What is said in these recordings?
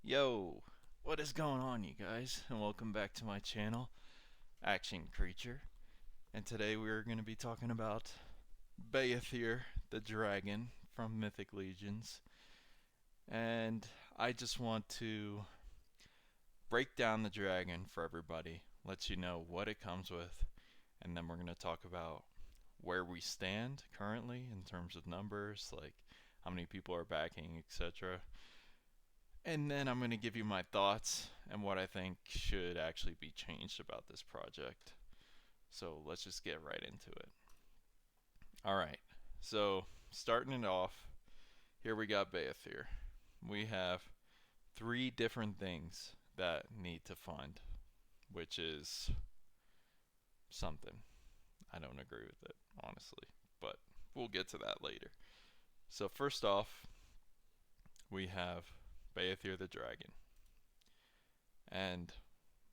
Yo, what is going on, you guys? And welcome back to my channel, Action Creature. And today we're going to be talking about Beyithirr, the dragon from Mythic Legions. And I just want to break down the dragon for everybody, let you know what it comes with, and then we're going to talk about where we stand currently in terms of numbers, like how many people are backing, etc. And then I'm going to give you my thoughts and what I think should actually be changed about this project. So let's just get right into it. Alright, so starting it off, here we got Beyithirr. We have three different things that need to fund, which is something. I don't agree with it, honestly, but we'll get to that later. So first off, we have Beyithirr the dragon. And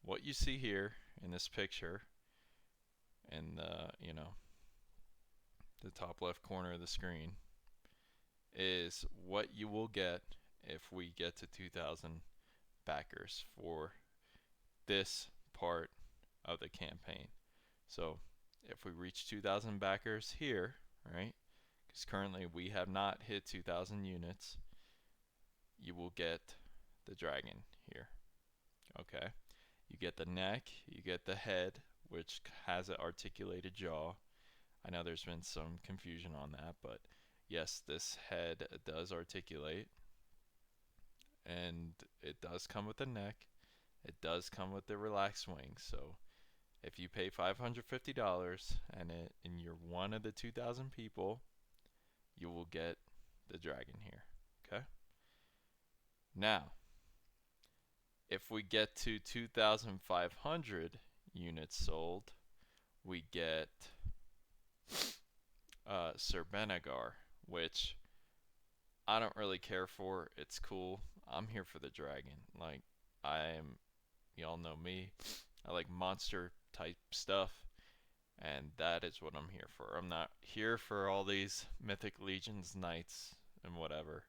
what you see here in this picture in the top left corner of the screen is what you will get if we get to 2,000 backers for this part of the campaign. So if we reach 2,000 backers here, right, because currently we have not hit 2,000 units, you will get the dragon here. Okay, you get the neck, you get the head, which has an articulated jaw. I know there's been some confusion on that, but yes, this head does articulate, and it does come with a neck. It does come with the relaxed wings. So if you pay $550 and you're one of the 2,000 people, you will get the dragon here. Okay. Now, if we get to 2,500 units sold, we get Sir Benegar, which I don't really care for. It's cool. I'm here for the dragon. Like, y'all know me. I like monster type stuff, and that is what I'm here for. I'm not here for all these Mythic Legions knights and whatever.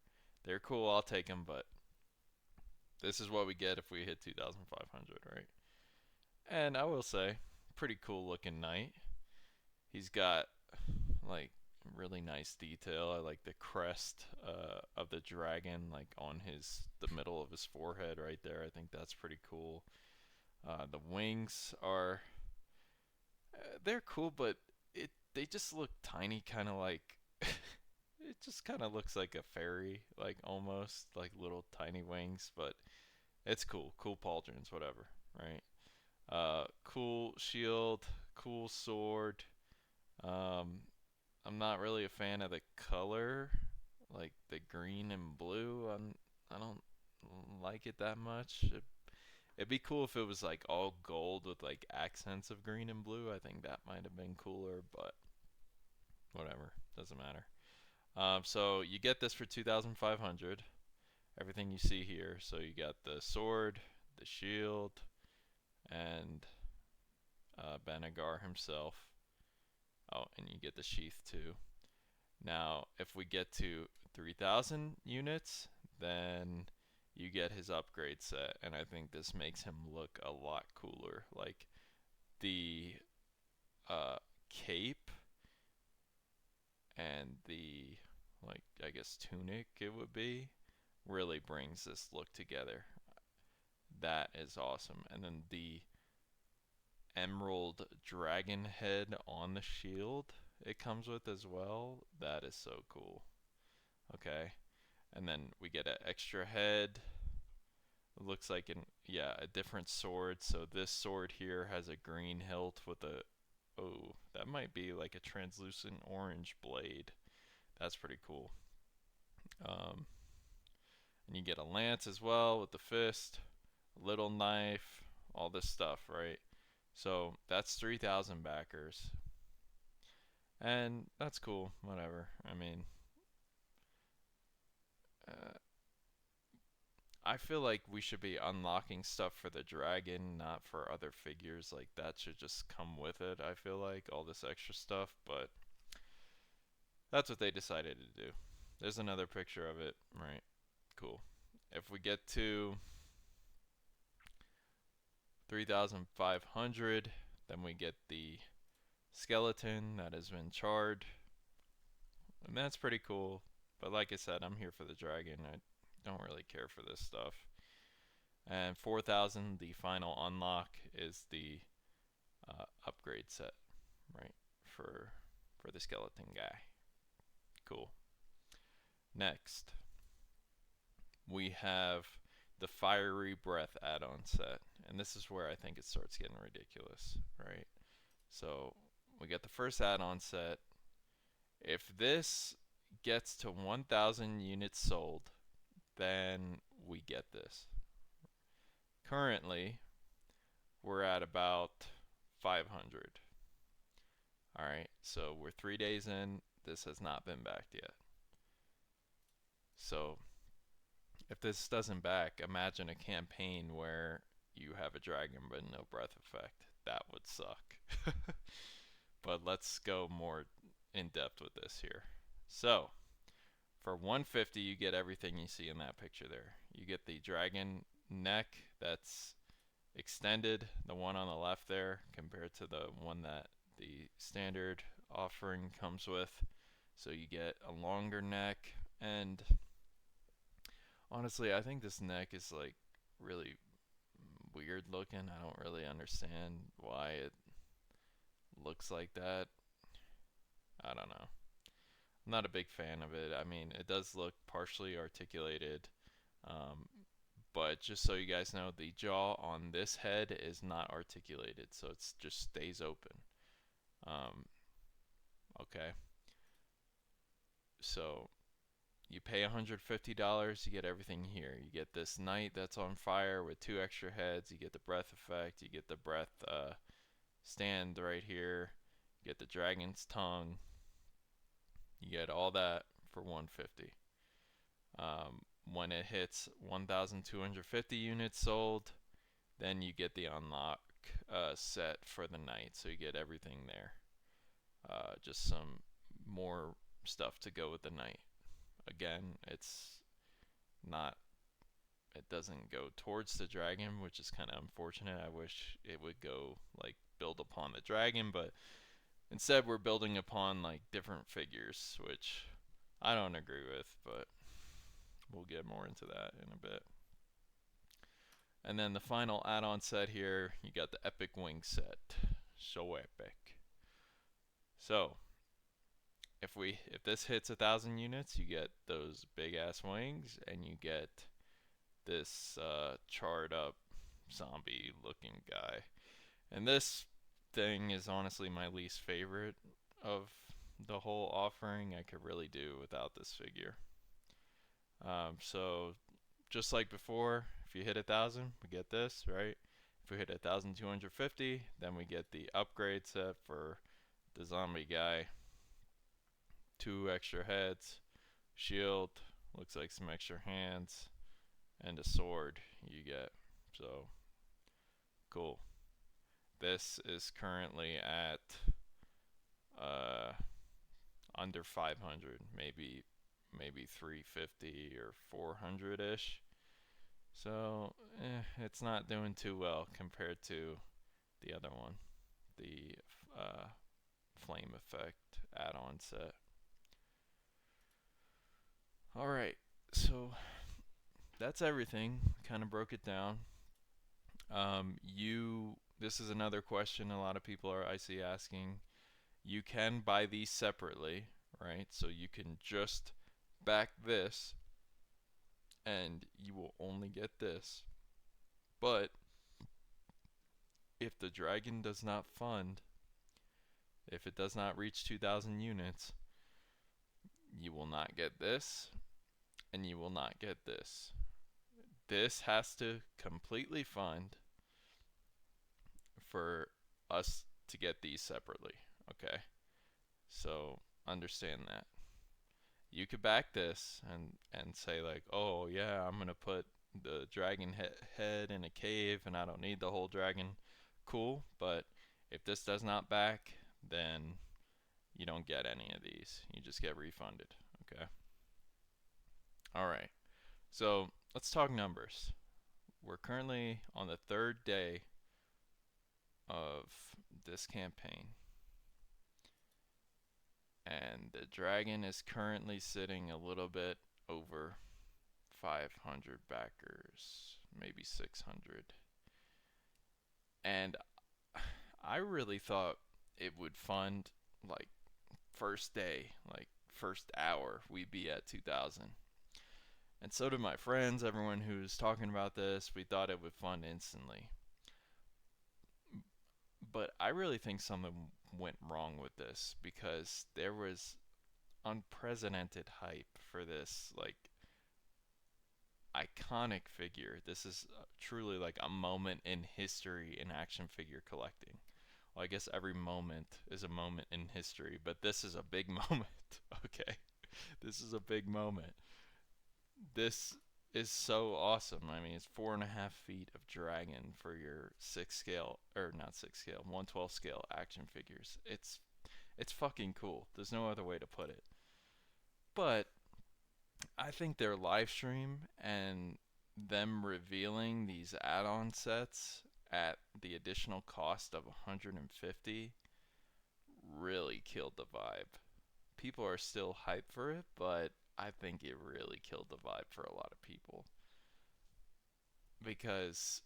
They're cool, I'll take them, but this is what we get if we hit 2,500, right? And I will say, pretty cool looking knight. He's got like really nice detail. I like the crest of the dragon, like on the middle of his forehead right there. I think that's pretty cool. The wings are they're cool, but they just look tiny, kind of like it just kind of looks like a fairy, like almost like little tiny wings, but it's cool. Cool pauldrons, whatever, right? Cool shield, cool sword. Um, I'm not really a fan of the color, like the green and blue. I don't like it that much. It'd be cool if it was like all gold with like accents of green and blue. I think that might have been cooler, but whatever, doesn't matter. So you get this for 2,500. Everything you see here. So you got the sword, the shield, and Benegar himself. Oh, and you get the sheath too. Now, if we get to 3,000 units, then you get his upgrade set, and I think this makes him look a lot cooler. Like the uh, cape and the, like, I guess tunic it would be, really brings this look together. That is awesome. And then the emerald dragon head on the shield it comes with as well. That is so cool. Okay. And then we get an extra head. It looks like a different sword. So this sword here has a green hilt with that might be like a translucent orange blade. That's pretty cool. Um, and you get a lance as well with the fist, a little knife, all this stuff, right? So that's 3,000 backers. And that's cool, whatever. I mean, uh, I feel like we should be unlocking stuff for the dragon, not for other figures. Like, that should just come with it, I feel like, all this extra stuff. But that's what they decided to do. There's another picture of it, right? Cool. If we get to 3,500. Then we get the skeleton that has been charred, and that's pretty cool. But like I said, I'm here for the dragon. I don't really care for this stuff. And 4,000, the final unlock is the upgrade set, right? For the skeleton guy. Cool. Next, we have the Fiery Breath add-on set, and this is where I think it starts getting ridiculous, right? So we get the first add-on set. If this gets to 1,000 units sold, then we get this. Currently, we're at about 500. Alright, so we're 3 days in. This has not been backed yet. So, if this doesn't back, imagine a campaign where you have a dragon but no breath effect. That would suck. But let's go more in depth with this here. So, for 150, you get everything you see in that picture there. You get the dragon neck that's extended, the one on the left there, compared to the one that the standard offering comes with. So you get a longer neck, and honestly, I think this neck is like really weird looking. I don't really understand why it looks like that. I don't know. I'm not a big fan of it. I mean, it does look partially articulated, um, but just so you guys know, the jaw on this head is not articulated, so it just stays open. Um, okay, so you pay $150, you get everything here. You get this knight that's on fire with 2 extra heads. You get the breath effect. You get the breath stand right here. You get the dragon's tongue. You get all that for 150. When it hits 1,250 units sold, then you get the unlock set for the knight. So you get everything there. Just some more stuff to go with the knight. Again, it's not, it doesn't go towards the dragon, which is kind of unfortunate. I wish it would go like build upon the dragon, but instead we're building upon like different figures, which I don't agree with, but we'll get more into that in a bit. And then the final add-on set here, you got the Epic Wing set. So epic. So if this hits 1,000 units, you get those big ass wings, and you get this charred up zombie looking guy. And this thing is honestly my least favorite of the whole offering. I could really do without this figure. So just like before, if you hit 1,000, we get this, right? If we hit 1,250, then we get the upgrade set for the zombie guy. 2 extra heads, shield, looks like some extra hands, and a sword you get. So cool. This is currently at under 500, maybe 350 or 400-ish. So it's not doing too well compared to the other one, the flame effect add-on set. Alright, so that's everything. Kind of broke it down. This is another question a lot of people I see asking. You can buy these separately, right? So you can just back this, and you will only get this. But if the dragon does not fund, if it does not reach 2,000 units, you will not get this, and you will not get this. This has to completely fund for us to get these separately, okay? So understand that. You could back this and say like, oh yeah, I'm gonna put the dragon head in a cave and I don't need the whole dragon. Cool, but if this does not back, then you don't get any of these. You just get refunded, okay? Alright, so let's talk numbers. We're currently on the 3rd day of this campaign, and the dragon is currently sitting a little bit over 500 backers, maybe 600. And I really thought it would fund like first day, like first hour, we'd be at 2,000. And so did my friends, everyone who's talking about this. We thought it would fund instantly. But I really think something went wrong with this because there was unprecedented hype for this like iconic figure. This is truly like a moment in history in action figure collecting. Well, I guess every moment is a moment in history, but this is a big moment. Okay, this is a big moment. This is so awesome. I mean, it's 4.5 feet of dragon for your 6 scale, or not 6 scale, 1/12 scale action figures. It's fucking cool. There's no other way to put it. But I think their live stream and them revealing these add-on sets at the additional cost of 150 really killed the vibe. People are still hyped for it, but I think it really killed the vibe for a lot of people. Because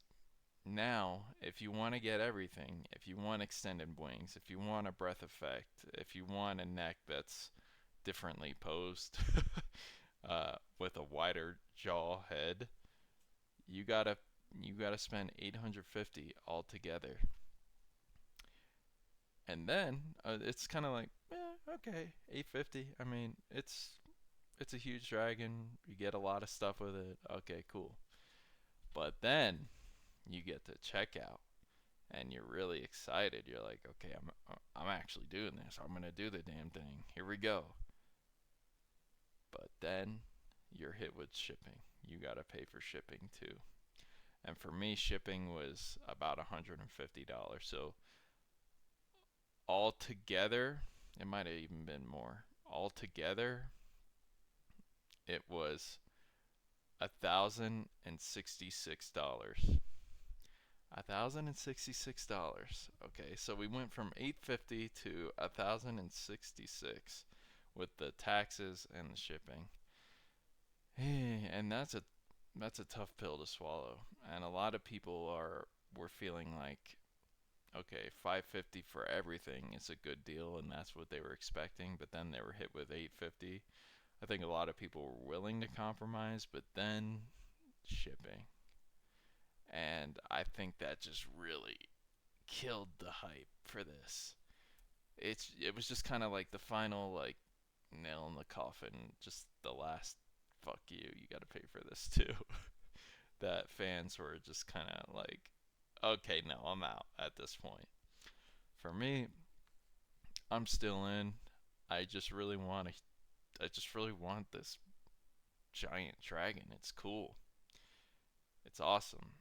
now, if you want to get everything, if you want extended wings, if you want a breath effect, if you want a neck that's differently posed with a wider jaw head, you gotta you gotta spend 850 altogether. And then it's kind of like, okay, 850. I mean, it's a huge dragon. You get a lot of stuff with it. Okay, cool. But then you get to checkout, and you're really excited. You're like, okay, I'm actually doing this. I'm gonna do the damn thing. Here we go. But then you're hit with shipping. You gotta pay for shipping too. And for me, shipping was about $150. So altogether, it might have even been more. Altogether, it was $1,066. $1,066. Okay, so we went from 850 to 1,066 with the taxes and the shipping. And that's a tough pill to swallow. And a lot of people were feeling like, okay, 550 for everything is a good deal, and that's what they were expecting. But then they were hit with 850. I think a lot of people were willing to compromise, but then shipping. And I think that just really killed the hype for this. It was just kind of like the final like nail in the coffin, just the last fuck you, you got to pay for this too. That fans were just kind of like, okay, no, I'm out at this point. For me, I'm still in. I just really want to I just really want this giant dragon. It's cool. It's awesome.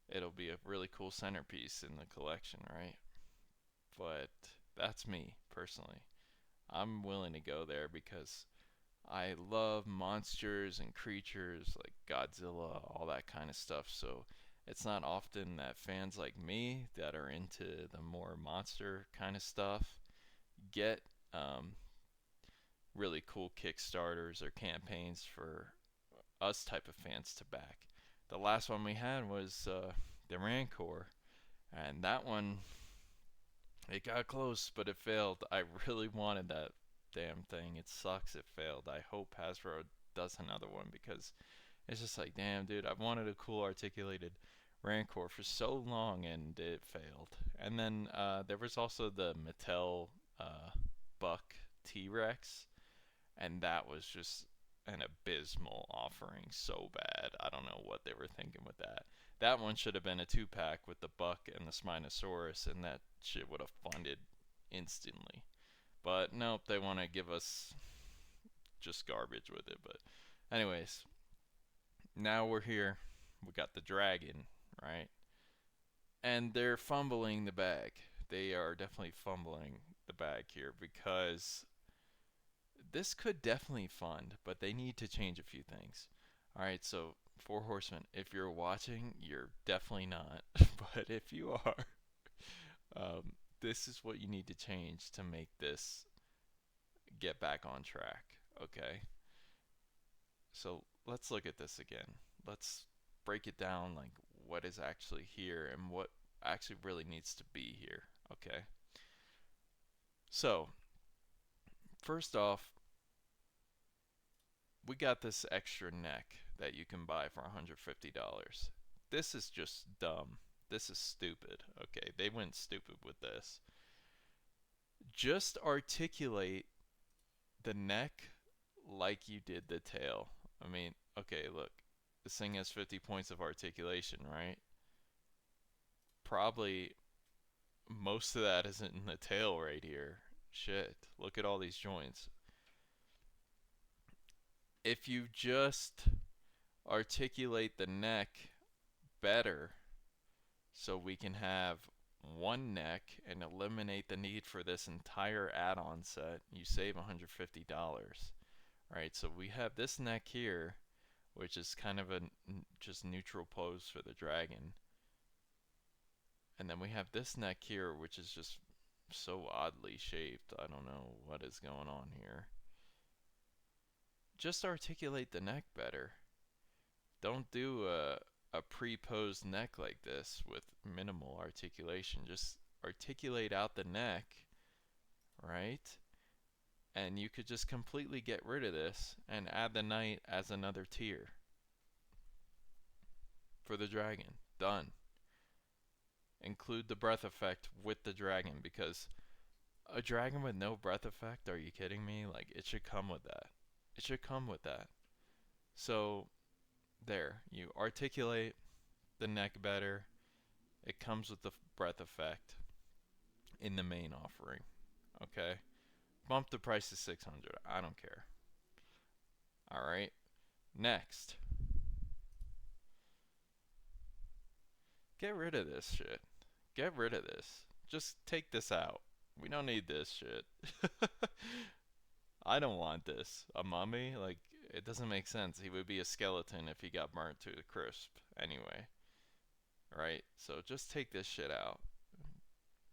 It'll be a really cool centerpiece in the collection, right? But that's me personally. I'm willing to go there because I love monsters and creatures like Godzilla, all that kind of stuff. So it's not often that fans like me that are into the more monster kind of stuff get um, really cool Kickstarters or campaigns for us type of fans to back. The last one we had was the Rancor, and that one it got close, but it failed. I really wanted that damn thing. It sucks it failed. I hope Hasbro does another one because it's just like, damn, dude, I've wanted a cool articulated Rancor for so long and it failed. And then there was also the Mattel Buck T-Rex, and that was just an abysmal offering. So bad. I don't know what they were thinking with that. That one should have been a 2-pack with the Buck and the Spinosaurus, and that shit would have funded instantly. But nope, they want to give us just garbage with it. But, anyways, now we're here. We got the dragon, right? And they're fumbling the bag. They are definitely fumbling the bag here because this could definitely fund, but they need to change a few things. Alright, so Four Horsemen. If you're watching, you're definitely not. But if you are, um, this is what you need to change to make this get back on track. Okay? So let's look at this again. Let's break it down like what is actually here and what actually really needs to be here. Okay? So, first off, we got this extra neck that you can buy for $150. This is just dumb. This is stupid. Okay, they went stupid with this. Just articulate the neck like you did the tail. I mean, okay, look. This thing has 50 points of articulation, right? Probably most of that isn't in the tail right here. Shit, look at all these joints. If you just articulate the neck better so we can have one neck and eliminate the need for this entire add-on set, you save $150. Right, so we have this neck here, which is kind of a just neutral pose for the dragon. And then we have this neck here, which is just so oddly shaped. I don't know what is going on here. Just articulate the neck better. Don't do a pre-posed neck like this with minimal articulation. Just articulate out the neck, right? And you could just completely get rid of this and add the knight as another tier for the dragon. Done. Include the breath effect with the dragon, because a dragon with no breath effect, are you kidding me? Like, it should come with that. It should come with that. So, there. You articulate the neck better. It comes with the breath effect in the main offering. Okay? Bump the price to 600. I don't care. Alright. Next. Get rid of this shit. Get rid of this. Just take this out. We don't need this shit. I don't want this. A mummy? Like, it doesn't make sense. He would be a skeleton if he got burnt to the crisp anyway. Right? So just take this shit out.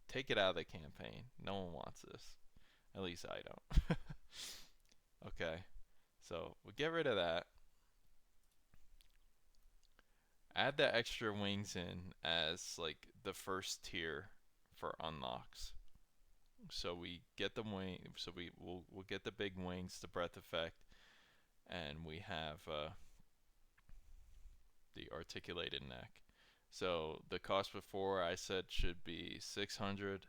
Take it out of the campaign. No one wants this. At least I don't. Okay. So we get rid of that. Add the extra wings in as like the first tier for unlocks. So we get the wing. So we'll get the big wings, the breath effect, and we have the articulated neck. So the cost before I said should be 600.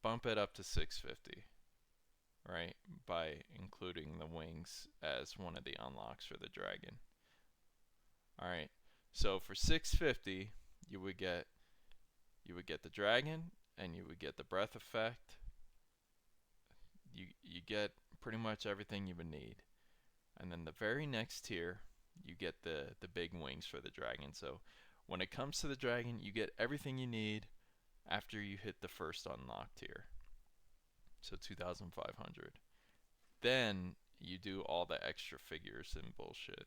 Bump it up to 650, right? By including the wings as one of the unlocks for the dragon. All right. So for 650, you would get the dragon and you would get the breath effect. You get pretty much everything you would need. And then the very next tier, you get the big wings for the dragon. So when it comes to the dragon, you get everything you need after you hit the first unlock tier. So 2,500. Then you do all the extra figures and bullshit,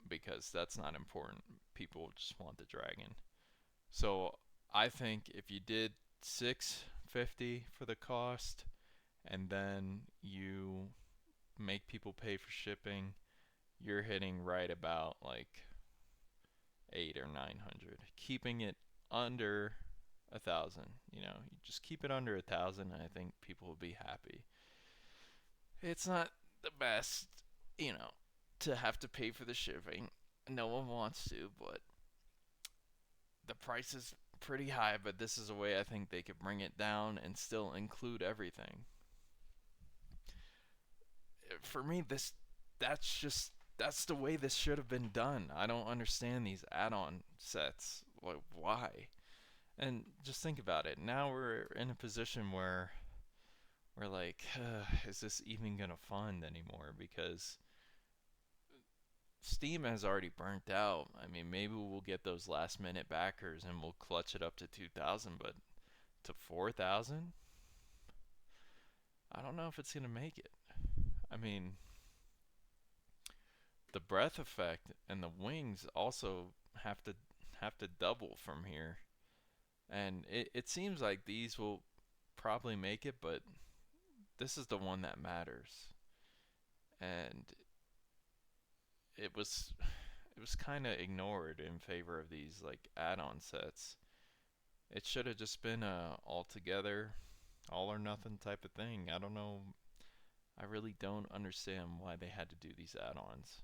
because that's not important. People just want the dragon. So I think if you did 650 for the cost, and then you make people pay for shipping, you're hitting right about like 8 or 900. Keeping it under 1,000, you just keep it under 1,000, and I think people will be happy. It's not the best, to have to pay for the shipping. No one wants to, but the price is pretty high. But this is a way I think they could bring it down and still include everything. For me, that's the way this should have been done. I don't understand these add-on sets. Like, why? And just think about it. Now we're in a position where we're like, is this even gonna fund anymore? Because Steam has already burnt out. I mean, maybe we'll get those last minute backers and we'll clutch it up to 2,000, but to 4,000? I don't know if it's gonna make it. I mean, the breath effect and the wings also have to have to double from here. And it seems like these will probably make it, but this is the one that matters. And it was it was kind of ignored in favor of these like add-on sets. It should have just been a all together, all or nothing type of thing. I don't know. I really don't understand why they had to do these add-ons.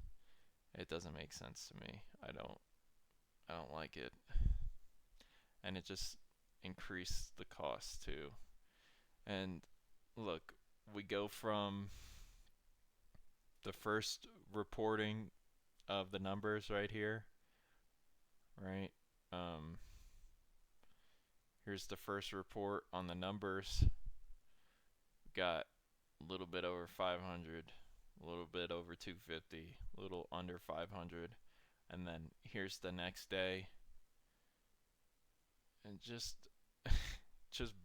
It doesn't make sense to me. I don't like it. And it just increased the cost too. And look, we go from the first reporting of the numbers right here, right? Um, Here's the first report on the numbers. Got a little bit over 500, a little bit over 250, a little under 500, and then here's the next day, and just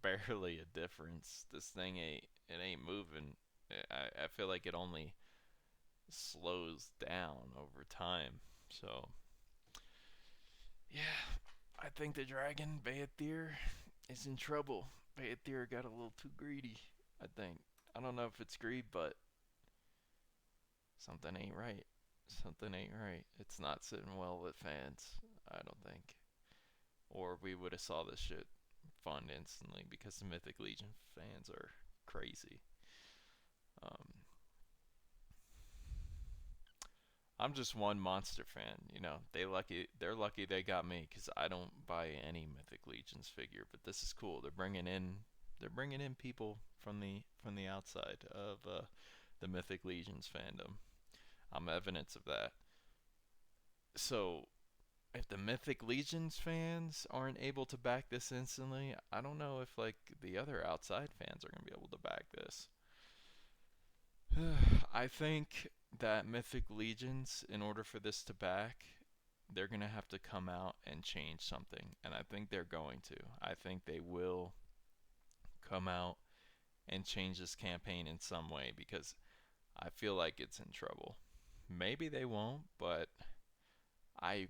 barely a difference. This thing ain't moving. I feel like it only slows down over time. So yeah, I think the dragon Beyithirr is in trouble. Beyithirr got a little too greedy, I think. I don't know if it's greed, but something ain't right. Something ain't right. It's not sitting well with fans, I don't think. Or we would have saw this shit fun instantly because the Mythic Legion fans are crazy. Um, I'm just one monster fan, you know. They're lucky they got me because I don't buy any Mythic Legions figure. But this is cool. They're bringing in people from the outside of the Mythic Legions fandom. I'm evidence of that. So if the Mythic Legions fans aren't able to back this instantly, I don't know if like the other outside fans are gonna be able to back this. I think that Mythic Legions, in order for this to back, they're gonna have to come out and change something, and I think they're going to. I think they will come out and change this campaign in some way because I feel like it's in trouble. Maybe they won't, but I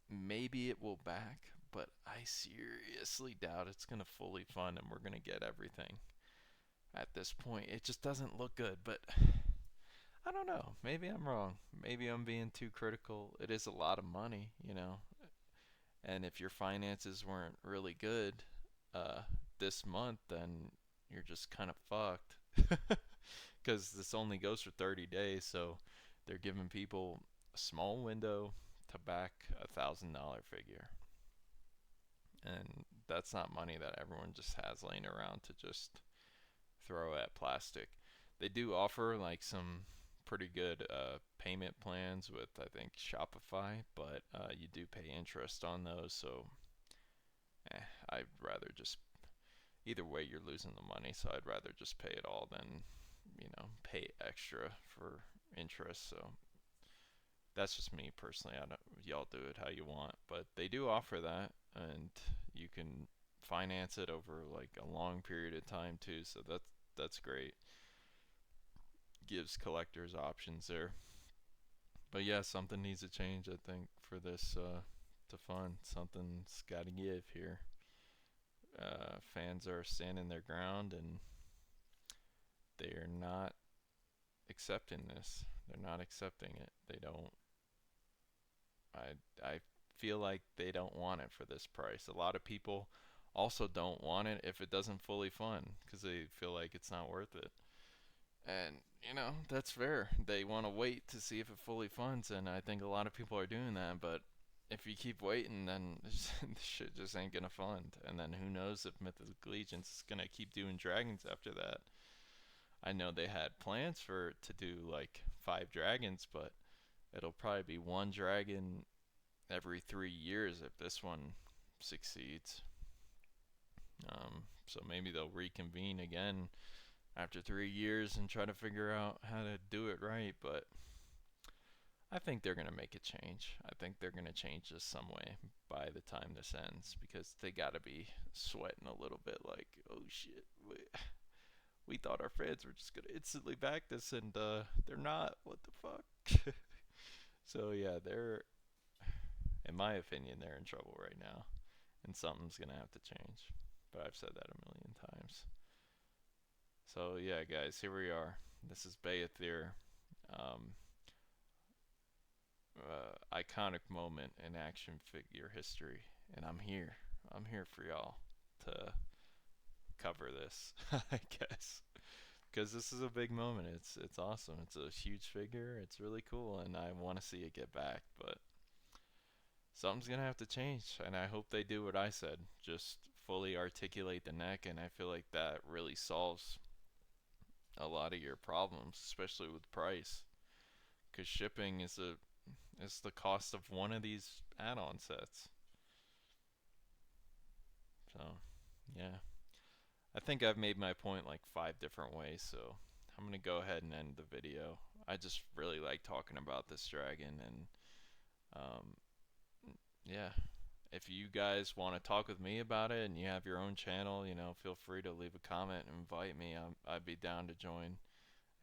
maybe it will back, but I seriously doubt it's gonna fully fund and we're gonna get everything at this point. It just doesn't look good, but I don't know. Maybe I'm wrong. Maybe I'm being too critical. It is a lot of money, you know. And if your finances weren't really good uh, this month, then you're just kind of fucked. Because this only goes for 30 days, so they're giving people a small window to back $1,000 figure. And that's not money that everyone just has laying around to just throw at plastic. They do offer like some pretty good payment plans with I think Shopify, but you do pay interest on those. So I'd rather just either way you're losing the money. So I'd rather just pay it all than pay extra for interest. So that's just me personally. I don't. Y'all do it how you want, but they do offer that, and you can finance it over like a long period of time too. So that's great. Gives collectors options there. But yeah, something needs to change, I think, for this to fund. Something's got to give here. Fans are standing their ground and they are not accepting this. They're not accepting it. They don't. I feel like they don't want it for this price. A lot of people also don't want it if it doesn't fully fund because they feel like it's not worth it. And, that's fair. They want to wait to see if it fully funds, and I think a lot of people are doing that, but if you keep waiting, then this shit just ain't gonna fund. And then who knows if Mythic Legion's is gonna keep doing dragons after that. I know they had plans for to do like 5 dragons, but it'll probably be one dragon every 3 years if this one succeeds. So maybe they'll reconvene again after 3 years and try to figure out how to do it right. But I think they're going to make a change. I think they're going to change this some way by the time this ends because they got to be sweating a little bit like, oh shit, we thought our fans were just going to instantly back this and they're not. What the fuck? So yeah, they're, in my opinion, they're in trouble right now, and something's gonna have to change. But I've said that a million times. So yeah, guys, here we are. This is Beyithirr, um, iconic moment in action figure history, and I'm here. I'm here for y'all to cover this, I guess, because this is a big moment. It's awesome. It's a huge figure. It's really cool, and I want to see it get back. But something's gonna have to change, and I hope they do what I said. Just fully articulate the neck, and I feel like that really solves a lot of your problems, especially with price. Because shipping is the cost of one of these add-on sets. So yeah, I think I've made my point like 5 different ways. So I'm gonna go ahead and end the video. I just really like talking about this dragon, and um, yeah, if you guys want to talk with me about it and you have your own channel, feel free to leave a comment and invite me. I'd be down to join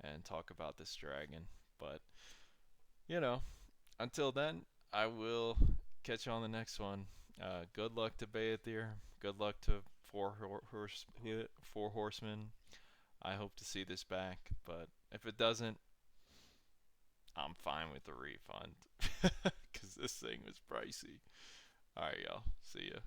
and talk about this dragon. But, you know, until then, I will catch you on the next one. Good luck to Beyithirr. Good luck to Four Horsemen. I hope to see this back, but if it doesn't, I'm fine with the refund because this thing was pricey. All right, y'all. See ya.